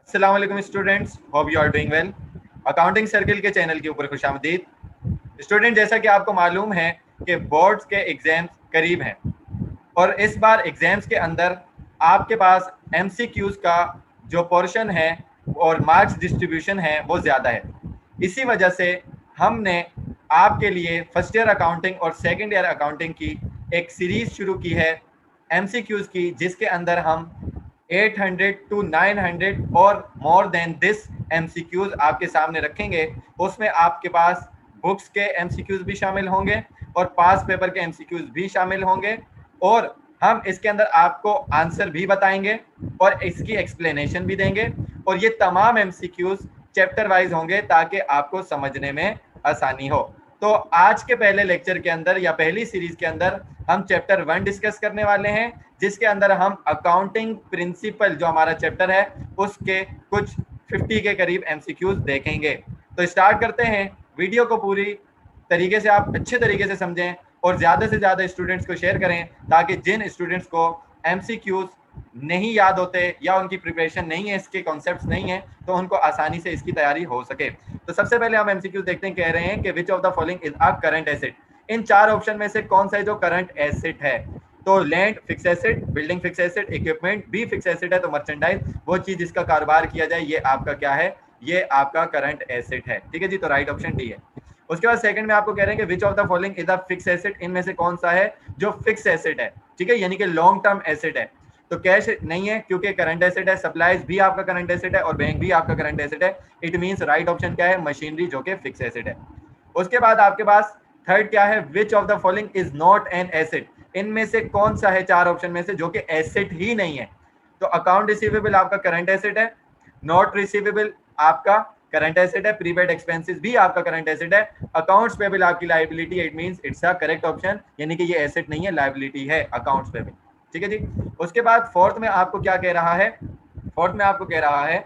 अस्सलाम वालेकुम students, hope you are doing well. Accounting circle के चैनल के ऊपर खुशामदीद। स्टूडेंट, जैसा कि आपको मालूम है कि बोर्ड्स के एग्जाम्स करीब हैं और इस बार एग्जाम्स के अंदर आपके पास एमसीक्यूज का जो पोर्शन है और मार्क्स डिस्ट्रीब्यूशन है वो ज़्यादा है। इसी वजह से हमने आपके लिए फर्स्ट ईयर अकाउंटिंग और सेकेंड ईयर अकाउंटिंग की एक सीरीज शुरू की है एमसीक्यूज की, जिसके अंदर हम 800 टू 900 और मोर देन दिस एमसीक्यूज आपके सामने रखेंगे। उसमें आपके पास बुक्स के एमसीक्यूज भी शामिल होंगे और पास पेपर के एमसीक्यूज भी शामिल होंगे और हम इसके अंदर आपको आंसर भी बताएंगे और इसकी एक्सप्लेनेशन भी देंगे और ये तमाम एमसीक्यूज चैप्टर वाइज होंगे ताकि आपको समझने में आसानी हो। तो आज के पहले लेक्चर के अंदर या पहली सीरीज के अंदर हम चैप्टर 1 डिस्कस करने वाले हैं, जिसके अंदर हम अकाउंटिंग प्रिंसिपल जो हमारा चैप्टर है उसके कुछ 50 के करीब एमसीक्यूज देखेंगे। तो स्टार्ट करते हैं। वीडियो को पूरी तरीके से आप अच्छे तरीके से समझें और ज़्यादा से ज़्यादा स्टूडेंट्स को शेयर करें ताकि जिन स्टूडेंट्स को एमसीक्यूज नहीं याद होते या उनकी प्रिपरेशन नहीं है, इसके कॉन्सेप्ट्स नहीं है, तो उनको आसानी से इसकी तैयारी हो सके। तो सबसे पहले हम एमसीक्यूज देखते हैं। कह रहे हैं कि which of the following is a current asset. इन चार ऑप्शन में से कौन सा है जो करंट एसेट है? तो land fix asset, building fix asset, equipment भी फिक्स एसेट है तो मर्चेंडाइज, वो चीज जिसका कारोबार किया जाए, ये आपका क्या है? ये आपका करंट एसेट है। ठीक है जी, तो राइट ऑप्शन डी है। उसके बाद सेकंड में आपको कह रहे हैं कि which of the following is a fix asset. इनमें से कौन सा है जो फिक्स एसेट है? ठीक है, यानी कि लॉन्ग टर्म एसेट है। तो कैश नहीं है क्योंकि करंट एसेट है। सप्लाईज भी आपका करंट एसेट है और बैंक भी आपका करंट एसेट है। इट मींस राइट ऑप्शन क्या है? मशीनरी, जो कि फिक्स एसेट है। उसके बाद आपके पास थर्ड क्या है? Which of the following is not an asset. इनमें से कौन सा है चार ऑप्शन में से जो कि एसेट ही नहीं है? तो अकाउंट रिसीवेबल आपका करंट एसेट है, नॉट रिसीवेबल आपका करंट एसेट है, प्रीपेड एक्सपेंसेस भी आपका करंट एसेट है, अकाउंट्स पेबल आपकी लायबिलिटी है। It means it's a correct option, यानी कि ये एसेट नहीं है, लायबिलिटी है अकाउंट्स पेबल। ठीक है जी। उसके बाद फोर्थ में आपको क्या कह रहा है? फोर्थ में आपको कह रहा है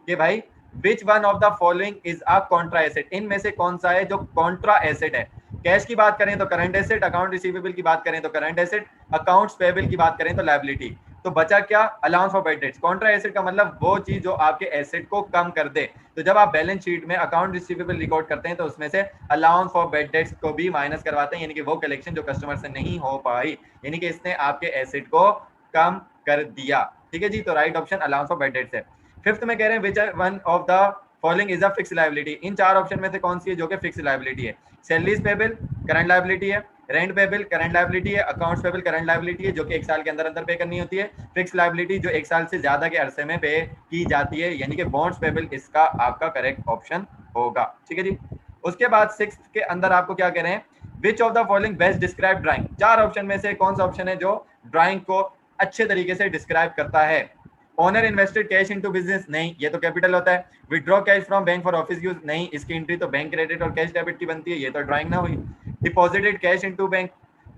कि भाई विच one of the following is a Contra asset. इनमें से कौन सा है जो कॉन्ट्रा एसेट है? कैश की बात करें तो करंट एसेट, अकाउंट रिसीवेबल की बात करें तो करंट एसेट, अकाउंट्स पेबल की बात करें तो लायबिलिटी। तो बचा क्या? Allowance for bad dates. Contra asset का मतलब वो चीज जो आपके एसेट को कम कर दे। तो जब आप बैलेंस शीट में अकाउंट रिसीवेबल रिकॉर्ड करते हैं तो उसमें से अलाउंस फॉर बैड डेट्स को भी माइनस करवाते हैं, यानी कि वो कलेक्शन जो कस्टमर से नहीं हो पाई, यानी कि इसने आपके एसेट को कम कर दिया। ठीक है जी, तो right option allowance for bad debts है। फिफ्थ में कह रहे हैं which one of the following is a fix liability. इन चार ऑप्शन में से कौन सी है जो कि फिक्स लायबिलिटी है? सैलरीज पेबल करंट लायबिलिटी है, रेंट पेबल करंट लायबिलिटी है, अकाउंट्स पेबल करंट लायबिलिटी है जो कि एक साल के अंदर अंदर पे करनी होती है, फिक्स लायबिलिटी जो एक साल से ज्यादा के अरसे में पे की जाती है, यानी कि बॉन्ड्स पेबल इसका आपका करेक्ट ऑप्शन होगा। ठीक है जी। उसके बाद सिक्स के अंदर आपको क्या कह रहे हैं? Which of the following best describe drawing. चार ऑप्शन में से कौन सा ऑप्शन है जो ड्राइंग को अच्छे तरीके से डिस्क्राइब करता है? Owner invested cash into business, नहीं, ये तो कैपिटल होता है। Withdraw cash from bank for office use, नहीं, इसकी एंट्री तो बैंक क्रेडिट और कैश डेबिट की बनती है, ये तो ड्राइंग ना हुई। डिपॉजिटेड कैश इनटू बैंक,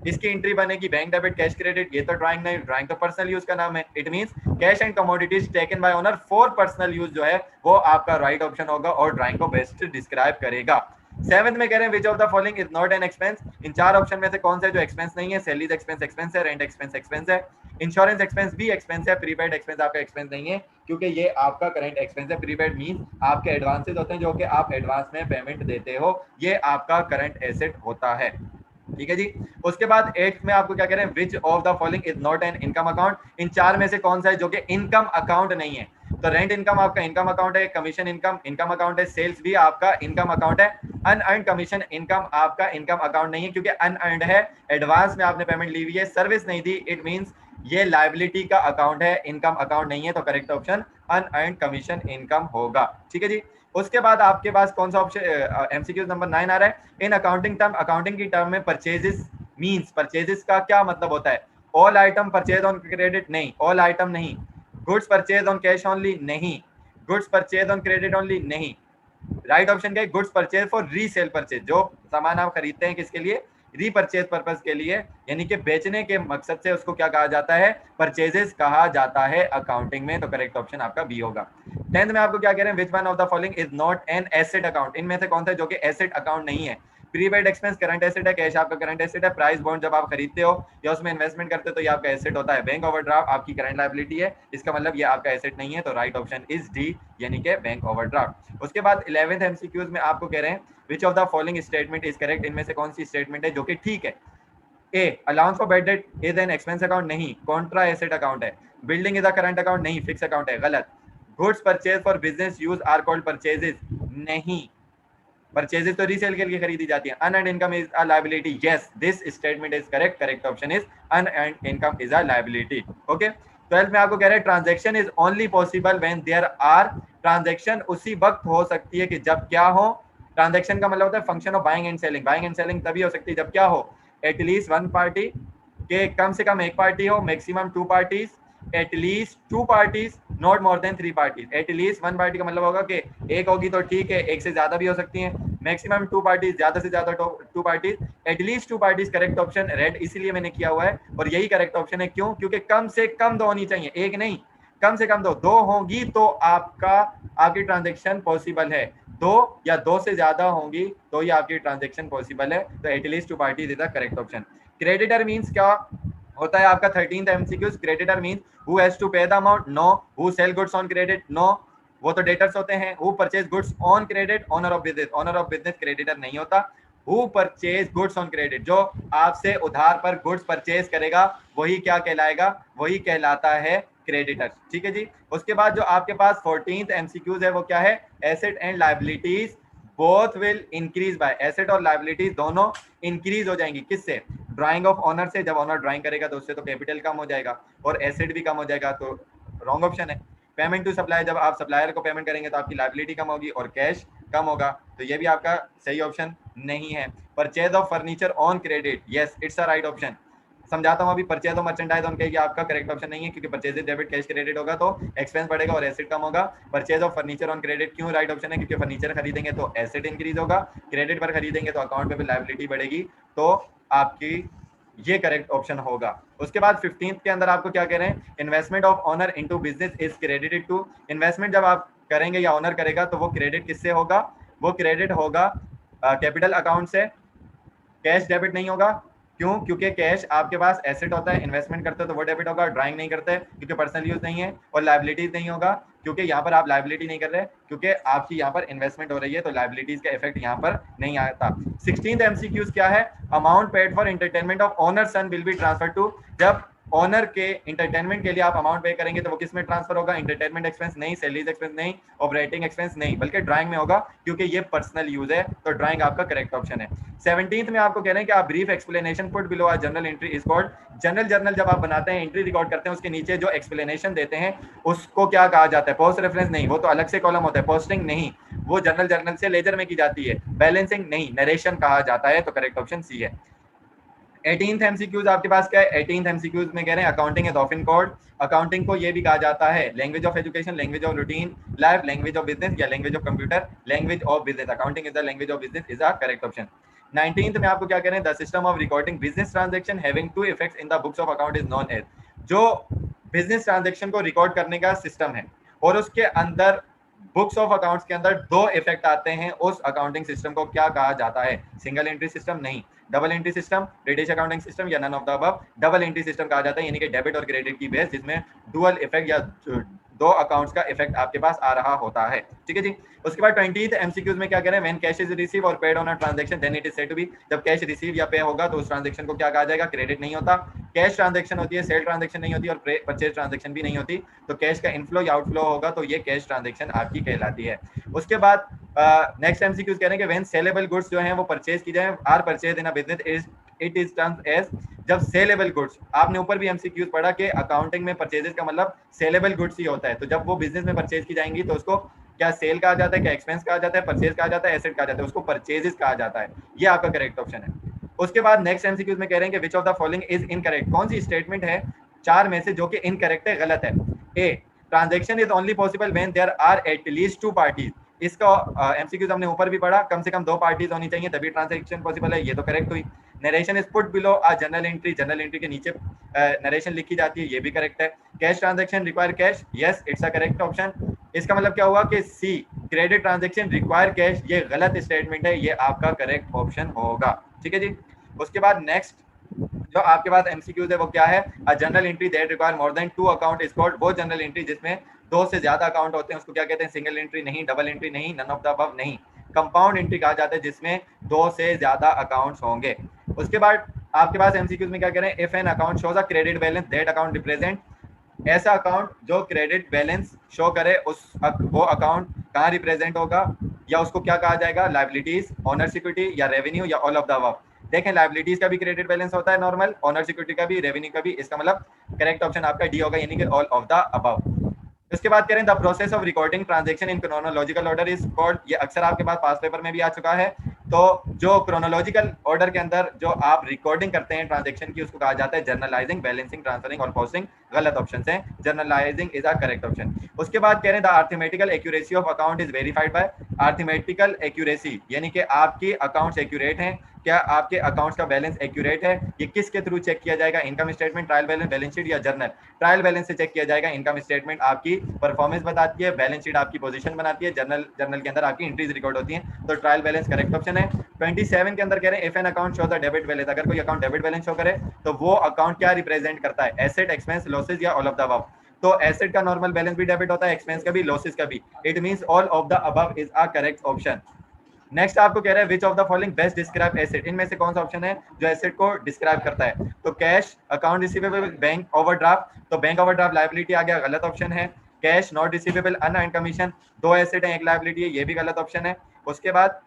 इसकी एंट्री बनेगी बैंक डेबिट कैश क्रेडिट, ये तो ड्राइंग नहीं, ड्राइंग तो पर्सनल यूज का नाम है। It means cash and commodities taken by owner for personal use जो है वो आपका राइट ऑप्शन होगा और ड्राइंग को बेस्ट डिस्क्राइब करेगा। सेवंथ में कह रहे हैं which of the following is not an expense. इन चार ऑप्शन में से कौन सा जो एक्सपेंस नहीं है? सैलरीज एक्सपेंस एक्सपेंस है, रेंट एक्सपेंस एक्सपेंस है, इंश्योरेंस एक्सपेंस भी एक्सपेंस है, प्रीपेड एक्सपेंस आपका एक्सपेंस नहीं है क्योंकि ये आपका करंट एक्सपेंस है। प्रीपेड मींस आपके एडवांसेस होते हैं जो कि आप एडवांस में पेमेंट देते हो, ये आपका करंट एसेट होता है। ठीक है जी। उसके बाद एट्थ में आपको क्या कह रहे हैं? Which of the following is not an income account. इन चार में से कौन सा है जो कि इनकम अकाउंट नहीं है? तो रेंट इनकम आपका इनकम अकाउंट है, कमीशन इनकम इनकम अकाउंट है, सेल्स भी आपका इनकम अकाउंट है, अनअर्न्ड कमीशन इनकम आपका इनकम अकाउंट नहीं है क्योंकि अनअर्न्ड है, एडवांस में आपने पेमेंट ली हुई है, सर्विस नहीं दी, इट मींस ये लायबिलिटी का अकाउंट है, इनकम अकाउंट नहीं है। तो correct option unearned commission income होगा। ठीक है जी। उसके बाद आपके पास कौन सा ऑप्शन? एमसीक्यू नंबर 9 आ रहा है। इन अकाउंटिंग टर्म, अकाउंटिंग की टर्म में परचेजेस मींस, परचेजेस का क्या मतलब होता है? All item purchase on credit, नहीं, ऑल आइटम नहीं। Goods purchase on cash only, नहीं। Goods purchase on credit only, नहीं। राइट ऑप्शन क्या है? Goods purchase for resale purchase, जो सामान आप खरीदते हैं किसके लिए? रीपरचेज पर्पस के लिए, यानी कि बेचने के मकसद से उसको क्या कहा जाता है? परचेजेस कहा जाता है अकाउंटिंग में। तो करेक्ट ऑप्शन आपका बी होगा। 10th में आपको क्या कह रहे हैं? Which one of the following is not an asset account. इनमें से कौन सा जो कि एसेट अकाउंट नहीं है? प्रीपेड एक्सपेंस करंट एसेट है, कैश आपका करंट एसेट है। प्राइस बॉन्ड जब आप खरीदते हो या उसमें इन्वेस्टमेंट करते हो तो ये आपका एसेट होता है। बैंक ओवरड्राफ्ट आपकी करंट लायबिलिटी है, इसका मतलब ये आपका एसेट नहीं है, तो राइट ऑप्शन इज डी यानी कि बैंक ओवरड्राफ्ट। उसके बाद 11th एमसीक्यूज में आपको कह रहे हैं which of the following statement is correct, इनमें से कौन सी स्टेटमेंट है जो कि ठीक है। A allowance for bad debt is an expense account, नहीं, कॉन्ट्रा एसेट अकाउंट है। Building is a current account, नहीं, फिक्स अकाउंट है, गलत। Goods purchase for business use are called purchases, नहीं, परचेजेस तो रीसेल के लिए खरीदी जाती है। Unearned income is a liability, yes, this statement is correct, correct option is unearned income is a liability. Okay, 12th में आपको कह रहे हैं transaction is only possible when there are, transaction उसी वक्त हो सकती है कि जब क्या हो, ट्रांजैक्शन का मतलब होता है function of buying and selling, buying and selling तभी हो सकती है जब क्या हो, एटलीस्ट वन पार्टी के कम से कम एक पार्टी हो, maximum two parties, at least two parties, not more than three parties. At least one party का मतलब होगा कि एक होगी तो ठीक है, एक से ज्यादा भी हो सकती हैं, मैक्सिमम टू पार्टीज, ज्यादा से ज्यादा two parties, at least two parties. Correct option red इसीलिए मैंने किया हुआ है और यही करेक्ट ऑप्शन है। क्यों? क्योंकि कम से कम दो होनी चाहिए, एक नहीं, कम से कम दो होंगी तो आपकी ट्रांजेक्शन पॉसिबल है, दो या दो से ज्यादा होंगी तो ये आपकी ट्रांजेक्शन पॉसिबल है, तो at least two parties is the correct option. Creditor means क्या होता है आपका 13th MCQs, creditor means who has to pay the amount, no, who sell goods on credit, no, वो तो डेटर्स होते हैं। Who purchase goods on credit, owner of business, owner of business creditor नहीं होता। Who purchase goods on credit, जो आपसे उधार पर गुड्स परचेज करेगा वही क्या कहलाएगा, वही कहलाता है क्रेडिटर। ठीक है जी। उसके बाद जो आपके पास 14th एमसीक्यूज है वो क्या है, asset and liabilities both will increase by, asset और लायबिलिटीज दोनों इंक्रीज हो जाएंगी, किससे, ड्राइंग ऑफ ऑनर से। जब ऑनर ड्राइंग करेगा तो उससे तो कैपिटल कम हो जाएगा और एसेट भी कम हो जाएगा, तो रॉन्ग ऑप्शन है। पेमेंट टू सप्लायर, जब आप सप्लायर को पेमेंट करेंगे तो आपकी लायबिलिटी कम होगी और कैश कम होगा, तो ये भी आपका सही ऑप्शन नहीं है। Purchase of furniture on credit, yes, it's a right option. समझाता हूँ अभी, purchase of merchandise on credit आपका करेक्ट ऑप्शन नहीं है, क्योंकि परचेज डेबिट कैश क्रेडिट होगा तो एक्सपेंस बढ़ेगा और एसेट कम होगा। Purchase of furniture on credit क्यों राइट ऑप्शन है, क्योंकि फर्नीचर खरीदेंगे तो एसेट इंक्रीज होगा, क्रेडिट पर खरीदेंगे तो अकाउंट पे भी लायबिलिटी बढ़ेगी, तो आपकी ये करेक्ट ऑप्शन होगा। उसके बाद 15th के अंदर आपको क्या कह रहे हैं, investment of owner into business is credited to, investment जब आप करेंगे या ऑनर करेगा तो वो क्रेडिट किससे होगा, वो क्रेडिट होगा कैपिटल अकाउंट से, कैश डेबिट नहीं होगा। क्यों? क्योंकि कैश आपके पास एसेट होता है, इन्वेस्टमेंट करते हो तो वो डेबिट होगा, ड्राइंग नहीं करते क्योंकि पर्सनल यूज नहीं है, और लायबिलिटीज नहीं होगा क्योंकि यहाँ पर आप लायबिलिटी नहीं कर रहे, क्योंकि आपकी यहाँ पर इन्वेस्टमेंट हो रही है, तो लायबिलिटीज का इफेक्ट यहाँ पर नहीं आता। 16th एमसीक्यूज क्या है, amount paid for entertainment of owner son will be transfer to, जब ऑनर के इंटरटेनमेंट के लिए आप अमाउंट पे करेंगे तो वो किस में ट्रांसफर होगा, इंटरटेनमेंट एक्सपेंस नहीं, सैलरीज एक्सपेंस नहीं, ऑपरेटिंग एक्सपेंस नहीं, बल्कि ड्राइंग में होगा, क्योंकि ये पर्सनल यूज है, तो ड्राइंग आपका करेक्ट ऑप्शन है। 17th में आपको कह रहे हैं कि आप brief explanation put below a journal entry is called, journal जब आप बनाते हैं, एंट्री रिकॉर्ड करते हैं, उसके नीचे जो एक्सप्लेनेशन देते हैं उसको क्या कहा जाता है, पोस्ट रेफरेंस नहीं, वो तो अलग से कॉलम होता है, पोस्टिंग नहीं, वो जर्नल से लेजर में की जाती है, बैलेंसिंग नहीं, नरेशन कहा जाता है, तो करेक्ट ऑप्शन सी है। 18th एमसीक्यूज आपके पास क्या है, 18th एमसीक्यूज में कह रहे हैं accounting is often called, accounting को ये भी कहा जाता है language of education, language of routine life, language of business या language of computer, language of business, accounting is the language of business is a correct option. 19th में आपको क्या कह रहे हैं, the system of recording business transaction having two effects in the books of account is known as, जो business transaction को record करने का सिस्टम है और उसके अंदर बुक्स ऑफ अकाउंट्स के अंदर दो इफेक्ट आते हैं, उस अकाउंटिंग सिस्टम को क्या कहा जाता है, सिंगल एंट्री सिस्टम नहीं, double entry system, British accounting system या none of the above, double entry system कहा जाता है, यानी कि डेबिट और क्रेडिट की बेस जिसमें डुअल इफेक्ट या दो अकाउंट्स का इफेक्ट आपके पास आ रहा होता है। ठीक है जी। उसके बाद 20th एमसीक्यूज में क्या कह रहे हैं, व्हेन कैश इज रिसीव और paid on a transaction then it is said to be, जब कैश रिसीव या पे होगा तो उस ट्रांजैक्शन को क्या कहा जाएगा, क्रेडिट नहीं होता, कैश ट्रांजैक्शन होती है, सेल ट्रांजैक्शन नहीं होती और परचेज ट्रांजैक्शन भी नहीं होती, तो कैश का इनफ्लो या आउटफ्लो होगा तो ये कैश ट्रांजैक्शन आपकी कहलाती है। उसके बाद नेक्स्ट एमसीक्यूज कह रहे हैं कि व्हेन सेलेबल गुड्स जो हैं वो परचेज की जाए, are purchase in a business it is termed as, जब सेलेबल गुड्स, आपने ऊपर भी एमसीक्यूज पढ़ा कि अकाउंटिंग में परचेजेस का मतलब सेलेबल गुड्स ही होता है, तो जब वो बिजनेस में परचेज की जाएंगी तो उसको क्या सेल कहा जाता है, क्या एक्सपेंस कहा जाता है, परचेज कहा जाता है, एसेट कहा जाता है, उसको परचेजेस कहा जाता है, ये आपका करेक्ट ऑप्शन है। उसके बाद नेक्स्ट एमसीक्यूज में कह रहे हैं कि which of the following is incorrect, कौन सी स्टेटमेंट है चार में से जो कि इनकरेक्ट है, गलत है। A, transaction is only possible when there are at least two parties, इसका एमसीक्यूज हमने ऊपर भी पढ़ा, कम से कम दो पार्टीज होनी चाहिए तभी ट्रांजैक्शन पॉसिबल है, ये तो करेक्ट हुई। Narration is put below a journal entry, journal entry के नीचे नरेशन लिखी जाती है, ये भी करेक्ट है। Cash transaction require cash, yes, it's a correct option. इसका मतलब क्या हुआ कि सी क्रेडिट ट्रांजेक्शन रिक्वायर कैश, ये गलत स्टेटमेंट है, ये आपका करेक्ट ऑप्शन होगा। ठीक है जी। उसके बाद नेक्स्ट जो आपके पास एमसीक्यूज है वो क्या है, a general entry that require more than 2 account is called, वो जनरल एंट्री जिसमें 2 से ज्यादा अकाउंट होते हैं उसको क्या कहते हैं, सिंगल एंट्री नहीं, डबल एंट्री नहीं, नन ऑफ द अबव नहीं, कंपाउंड एंट्री कहा जाता है जिसमें 2 से ज्यादा अकाउंट्स होंगे। उसके बाद आपके पास एमसीक्यूज में क्या कह रहे हैं, if an account shows a credit balance that account represent, ऐसा अकाउंट जो क्रेडिट बैलेंस शो करे उस वो अकाउंट कहाँ रिप्रेजेंट होगा, या उसको क्या कहा जाएगा, लायबिलिटीज, ऑनर सिक्योरिटी या रेवेन्यू या ऑल ऑफ द अबव। देखें लायबिलिटीज का भी क्रेडिट बैलेंस होता है नॉर्मल, ऑनर सिक्योरिटी का भी, रेवेन्यू का भी, इसका मतलब करेक्ट ऑप्शन आपका डी होगा, यानी कि ऑल ऑफ द अबव। उसके बाद करें the process of recording transaction in chronological order is called, ये अक्सर आपके पास पास पेपर में भी आ चुका है। तो जो क्रोनोलॉजिकल ऑर्डर के अंदर जो आप रिकॉर्डिंग करते हैं ट्रांजैक्शन की उसको कहा जाता है जर्नलाइजिंग, बैलेंसिंग, ट्रांसफरिंग और पोस्टिंग, गलत ऑप्शन है, journalising is a correct option. उसके बाद कह रहे हैं the arithmetical accuracy of account is verified bye, arithmetical accuracy यानी कि आपकी अकाउंट्स एक्यूरेट हैं, क्या आपके अकाउंट्स का बैलेंस एक्यूरेट है, ये किसके थ्रू चेक किया जाएगा, income statement, trial balance, balance sheet या जर्नल। ट्रायल बैलेंस से चेक किया जाएगा, इनकम स्टेटमेंट आपकी परफॉर्मेंस बताती है, बैलेंस शीट आपकी पोजीशन बनाती है, जर्नल के अंदर आपकी एंट्रीज रिकॉर्ड होती हैं, तो ट्रायल बैलेंस करेक्ट ऑप्शन है। 27 के अंदर कह रहे हैं if an account show the debit balance, अगर कोई अकाउंट डेबिट बैलेंस शो करे तो वो अकाउंट क्या रिप्रेजेंट करता है, एसेट, एक्सपेंस, लॉसेज या ऑल ऑफ द अबव। तो एसेट का नॉर्मल बैलेंस भी डेबिट होता है, एक्सपेंस का भी, लॉसेज का भी, it means all of the above is a correct option. Next आपको कह रहा है which of the following best describe asset, इनमें से कौन सा ऑप्शन है जो एसेट को डिस्क्राइब करता है, तो cash, account receivable, bank overdraft, तो बैंक ओवरड्राफ्ट लायबिलिटी आ गया, गलत ऑप्शन है। Cash not receivable, unearned commission, 2 asset है, 1 लायबिलिटी है, ये भी गलत ऑप्शन है। उसके बाद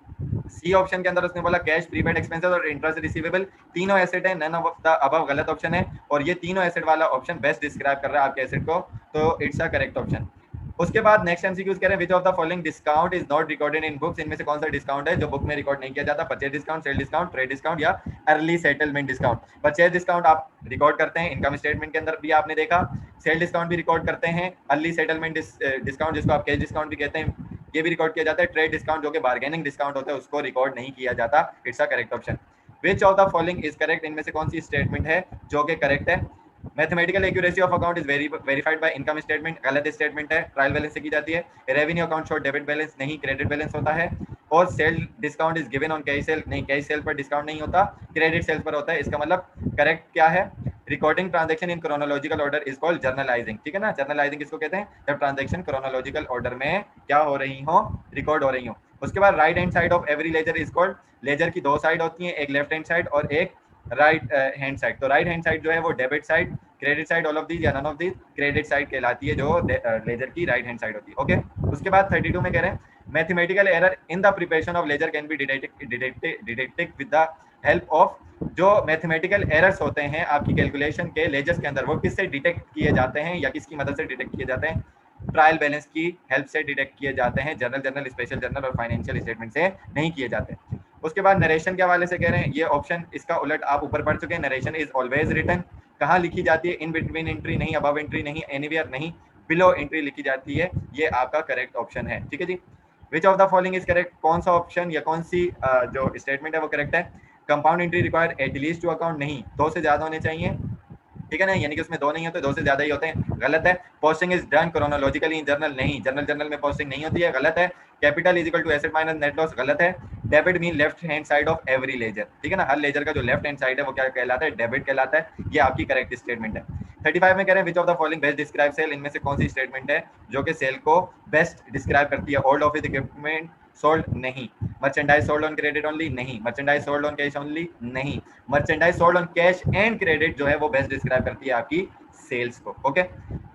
सी ऑप्शन के अंदर उसने बोला कैश, प्रीपेड एक्सपेंसेस और इंटरेस्ट रिसीवेबल, तीनों एसेट है, नन ऑफ द अबव गलत ऑप्शन है, और ये तीनों एसेट वाला ऑप्शन बेस्ट डिस्क्राइब कर रहा है आपके एसेट को, तो इट्स अ करेक्ट ऑप्शन। उसके बाद नेक्स्ट एमसीक्यूज कह रहे हैं which of the following discount is not recorded in books, इनमें से कौन सा डिस्काउंट है जो बुक में रिकॉर्ड नहीं किया जाता, purchase discount, sale discount, trade discount या early settlement discount. Purchase discount आप रिकॉर्ड करते हैं, इनकम स्टेटमेंट के अंदर भी आपने देखा, सेल डिस्काउंट भी रिकॉर्ड करते हैं, अर्ली सेटलमेंट डिस्काउंट जिसको आप कैश डिस्काउंट भी कहते हैं ये भी रिकॉर्ड किया जाता है, ट्रेड डिस्काउंट जो कि बार्गेनिंग डिस्काउंट होता है उसको रिकॉर्ड नहीं किया जाता, it's a correct option. Which of the following is correct, इनमें से कौन सी स्टेटमेंट है जो कि करेक्ट है। Mathematical accuracy of account is verified bye income statement, गलत स्टेटमेंट है, ट्रायल बैलेंस से की जाती है। Revenue account show debit balance, नहीं, क्रेडिट बैलेंस होता है। और sale discount is given on cash cell, नहीं, कैश सेल पर डिस्काउंट नहीं होता, क्रेडिट सेल पर होता है। इसका मतलब करेक्ट क्या है, recording transaction in chronological order is called journalising, ठीक है ना। जर्नलाइजिंग किसको कहते हैं, जब ट्रांजैक्शन क्रोनोलॉजिकल ऑर्डर में क्या हो रही हो, रिकॉर्ड हो रही हो। उसके बाद right hand side of every ledger is called, ledger की 2 साइड होती हैं, एक लेफ्ट हैंड साइड और एक राइट हैंड साइड। तो राइट हैंड साइड जो है वो debit side, credit side all of these या none of these, credit side कहलाती है जो लेजर की राइट हैंड साइड होती है। ओके। उसके बाद 32 में कह रहे हैं mathematical error in the preparation of ledger can be detected with the help of, जो मैथमेटिकल एरर्स होते हैं आपकी कैलकुलेशन के लेजर्स के अंदर वो किससे डिटेक्ट किए जाते हैं या किसकी मदद से डिटेक्ट किए जाते हैं, ट्रायल बैलेंस की हेल्प से डिटेक्ट किए जाते हैं, जर्नल, स्पेशल जर्नल और फाइनेंशियल स्टेटमेंट से नहीं किए जाते। उसके बाद नरेशन के हवाले से कह रहे हैं ये ऑप्शन इसका उलट आप ऊपर पढ़ चुके हैं, नरेशन इज ऑलवेज रिटन, कहाँ लिखी जाती है, इन बिटवीन एंट्री नहीं, अबव एंट्री नहीं, एनीवेयर नहीं, बिलो एंट्री लिखी जाती है, ये आपका करेक्ट ऑप्शन है, ठीक है जी। Which of the following is correct, कौन सा ऑप्शन या कौन सी जो स्टेटमेंट है वो करेक्ट है। Compound entry require at least 2 account, नहीं, 2 से ज्यादा होने चाहिए, ठीक है ना, यानी कि उसमें 2 नहीं होते, 2 से ज्यादा ही होते हैं, गलत है। Posting is done chronologically in journal, नहीं, जर्नल में पोस्टिंग नहीं होती है, गलत है। Capital is equal to asset minus net loss, गलत है। Debit mean left hand side of every ledger, ठीक है ना, हर लेजर का जो लेफ्ट हैंड साइड है वो क्या कहलाता है, डेबिट कहलाता है, ये आपकी करेक्ट स्टेटमेंट है। 35 में कह रहे हैं which of the following best describe sale, इनमें से कौन सी स्टेटमेंट है जो कि सेल को बेस्ट डिस्क्राइब करती है। ओल्ड ऑफिस इक्विपमेंट सोल्ड, नहीं। Merchandise sold on credit only, नहीं। Merchandise sold on cash only, नहीं। Merchandise sold on cash and credit जो है वो बेस्ट डिस्क्राइब करती है आपकी सेल्स को। Okay.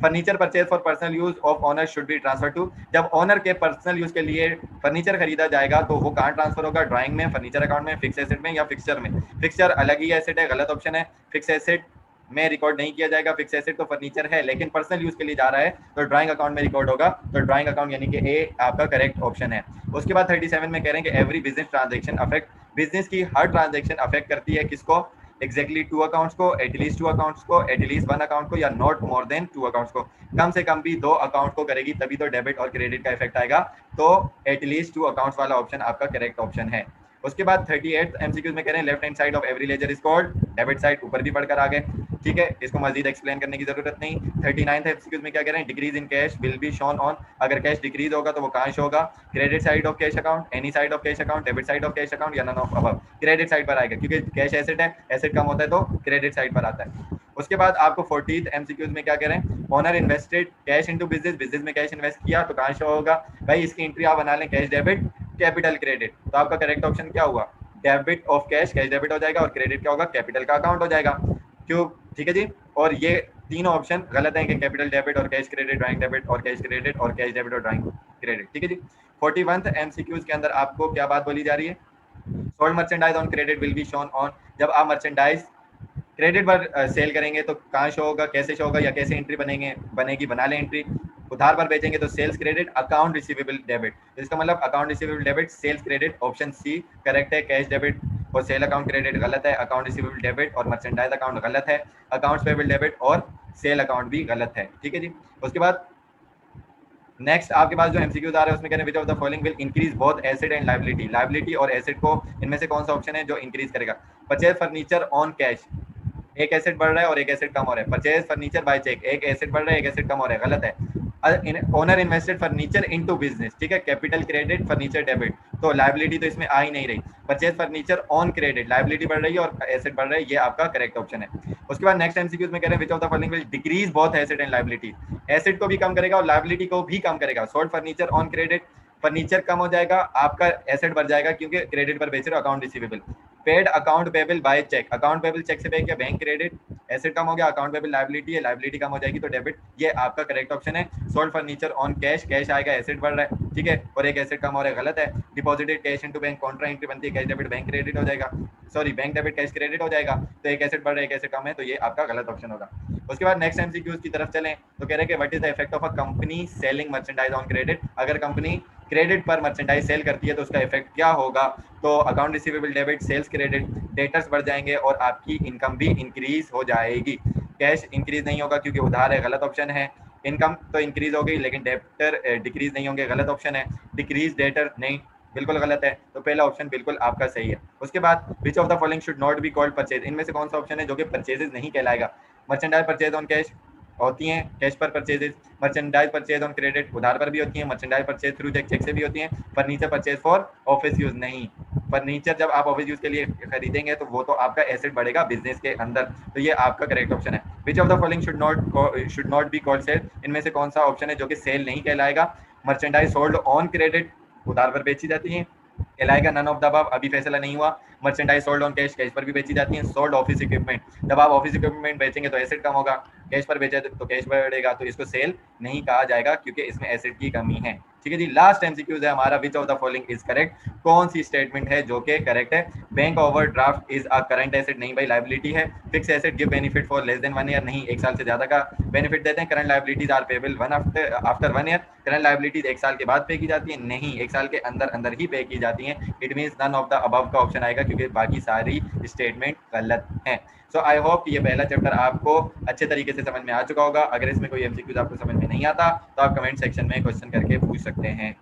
Furniture purchase for personal use of owner should be transfer to, जब ऑनर के पर्सनल यूज के लिए फर्नीचर खरीदा जाएगा तो वो कहाँ ट्रांसफर होगा, ड्राइंग में, फर्नीचर अकाउंट में, फिक्स एसेट में या फिक्सचर में। फिक्सचर अलग ही एसेट है, गलत ऑप्शन है। फिक्स एसेट में रिकॉर्ड नहीं किया जाएगा, फिक्स एसेट तो फर्नीचर है लेकिन पर्सनल यूज के लिए जा रहा है तो ड्राइंग अकाउंट में रिकॉर्ड होगा, तो ड्राइंग अकाउंट यानी कि ए आपका करेक्ट ऑप्शन है। उसके बाद 37 में कह रहे हैं कि every business transaction affect, business की हर ट्रांजैक्शन अफेक्ट करती है किसको, एग्जैक्टली 2 अकाउंट्स को, एटलीस्ट 2 अकाउंट्स को, एटलीस्ट 1 अकाउंट को या नॉट मोर देन 2 अकाउंट्स को। कम से कम भी 2 अकाउंट को करेगी तभी तो डेबिट और क्रेडिट का इफेक्ट आएगा, तो एटलीस्ट 2 अकाउंट्स वाला ऑप्शन आपका करेक्ट ऑप्शन है। उसके बाद 38 एमसीक्यूज में कह रहे हैं left hand side of every ledger is called debit side, ऊपर भी पढ़कर आ गए, ठीक है, इसको मजीद एक्सप्लेन करने की जरूरत नहीं। 39 एमसीक्यूज में क्या कह रहे हैं, decrease in cash will be shown on, अगर कैश डिक्रीज होगा तो वो कहाँ शो होगा, credit side of cash account, any side of cash account, debit side of cash account या none of above, credit side पर आएगा क्योंकि कैश एसेट है, एसेट कम होता है तो क्रेडिट साइड पर आता है। उसके बाद आपको 40th एमसीक्यूज में क्या कह रहे हैं, owner invested cash into business, business में कैश इन्वेस्ट किया तो कहाँ शो होगा, भाई इसकी एंट्री आप बना लें कैश डेबिट कैपिटल क्रेडिट, तो आपका करेक्ट ऑप्शन क्या हुआ, debit of cash, cash debit हो जाएगा और क्रेडिट क्या होगा, कैपिटल का अकाउंट हो जाएगा, क्यों, ठीक है जी। और ये तीनों ऑप्शन गलत हैं कि कैपिटल डेबिट और कैश क्रेडिट, ड्राइंग डेबिट और कैश क्रेडिट और कैश डेबिट और ड्राइंग क्रेडिट, ठीक है जी। 41th एमसीक्यूज के अंदर आपको क्या बात बोली जा रही है, sold merchandise on credit will be shown on, जब आप मर्चेंडाइज क्रेडिट पर सेल करेंगे तो कहाँ शो होगा, कैसे शो होगा या कैसे एंट्री बनेगी, बना ले एंट्री, उधार पर बेचेंगे तो sales credit, account receivable debit, इसका मतलब account receivable debit, sales credit, option C correct है, कैश डेबिट और सेल अकाउंट क्रेडिट गलत है, अकाउंट रिसीवेबल डेबिट और मर्चेंडाइज अकाउंट गलत है, अकाउंट्स पेबल डेबिट और सेल अकाउंट भी गलत है, ठीक है जी। उसके बाद नेक्स्ट आपके पास जो एमसीक्यूज आ रहे हैं उसमें कह रहे हैं which of the following will increase both asset and liability, liability और एसेट को इनमें से कौन सा ऑप्शन है जो इंक्रीज करेगा, परचेज फर्नीचर ऑन कैश, एक एसेट बढ़ रहा है और एक एसेट कम हो रहा है, परचेज फर्नीचर बाय चेक, एक एसेट बढ़ रहा है एक एसेट कम हो रहा है, गलत है, owner invested furniture into business, ठीक है, कैपिटल क्रेडिट फर्नीचर डेबिट, तो लायबिलिटी तो इसमें आ ही नहीं रही, purchase furniture on credit, liability बढ़ रही है और एसेट बढ़ रहा है, ये आपका करेक्ट ऑप्शन है। उसके बाद नेक्स्ट एमसीक्यूज में कह रहे हैं which of the following will decrease both asset and liability, asset को भी कम करेगा और लायबिलिटी को भी कम करेगा, sold furniture on credit, furniture कम हो जाएगा, आपका एसेट बढ़ जाएगा क्योंकि क्रेडिट पर बेच रहे हो, account receivable, paid account payable by cheque, account payable cheque से पे किया, बैंक क्रेडिट, एसेट कम हो गया, अकाउंट पेबल लायबिलिटी है, लायबिलिटी कम हो जाएगी तो डेबिट, ये आपका करेक्ट ऑप्शन है। Sold furniture on cash, cash आएगा एसेट बढ़ रहा है, ठीक है, और एक एसेट कम हो रहा है, गलत है, deposited cash into bank, Contra entry बनती है कैश डेबिट बैंक क्रेडिट हो जाएगा, sorry bank debit cash credit हो जाएगा, तो एक एसेट बढ़ रहा है एक एसेट कम है, तो ये आपका गलत ऑप्शन होगा। उसके बाद नेक्स्ट एमसीक्यूज की तरफ चलें तो कह रहे हैं कि what is the effect of a company selling merchandise on credit, अगर कंपनी क्रेडिट पर मर्चेंडाइज सेल करती है तो उसका इफेक्ट क्या होगा, तो account receivable debit, sales credit, debtors बढ़ जाएंगे और आपकी इनकम भी इंक्रीज हो जाएगी, कैश इंक्रीज नहीं होगा क्योंकि उधार है, गलत ऑप्शन है, इनकम तो इंक्रीज हो गई लेकिन डेटर डिक्रीज नहीं होंगे, गलत ऑप्शन है, डिक्रीज डेटर नहीं, बिल्कुल गलत है, तो पहला ऑप्शन बिल्कुल आपका सही है। उसके बाद विच of the following should not be called purchase, इनमें से कौन सा ऑप्शन है जो कि परचेजेस नहीं कहलाएगा, मर्चेंडाइज परचेज ऑन कैश होती हैं, कैश पर purchases, merchandise purchase on credit उधार पर भी होती हैं, merchandise purchase through cheque, cheque से भी होती हैं, furniture purchase for office use नहीं, फर्नीचर जब आप ऑफिस यूज के लिए खरीदेंगे तो वो तो आपका एसेट बढ़ेगा बिजनेस के अंदर, तो ये आपका करेक्ट ऑप्शन है। Which of the following should not be called sale, इनमें से कौन सा ऑप्शन है जो कि सेल नहीं कहलाएगा, मर्चेंडाइज सोल्ड ऑन क्रेडिट उधार पर बेची जाती है, कहलाएगा नन ऑफ द अबव, अभी फैसला नहीं हुआ, merchandise sold on cash, cash पर भी बेची जाती है, सोल्ड ऑफिस इक्विपमेंट, जब आप ऑफिस इक्विपमेंट बेचेंगे तो एसेट कम होगा, कैश पर बेचे तो कैश बढ़ेगा, तो इसको सेल नहीं कहा जाएगा क्योंकि इसमें एसेट की कमी है, ठीक है जी। लास्ट एमसीक्यूज है हमारा, which of the following is correct, कौन सी स्टेटमेंट है जो कि करेक्ट है, bank overdraft is a current asset, नहीं भाई लायबिलिटी है, fix asset give benefit for less than 1 year, नहीं एक साल से ज्यादा का बेनिफिट देते हैं, current liabilities are payable one after 1 year, current liabilities एक साल के बाद पे की जाती है, नहीं एक साल के अंदर अंदर ही पे की जाती है, it means none of the above का ऑप्शन आएगा क्योंकि बाकी सारी स्टेटमेंट गलत हैं। सो आई होप ये पहला चैप्टर आपको अच्छे तरीके से समझ में आ चुका होगा, अगर इसमें कोई एमसीक्यूज आपको समझ में नहीं आता तो आप कमेंट सेक्शन में क्वेश्चन करके पूछ सकते हैं।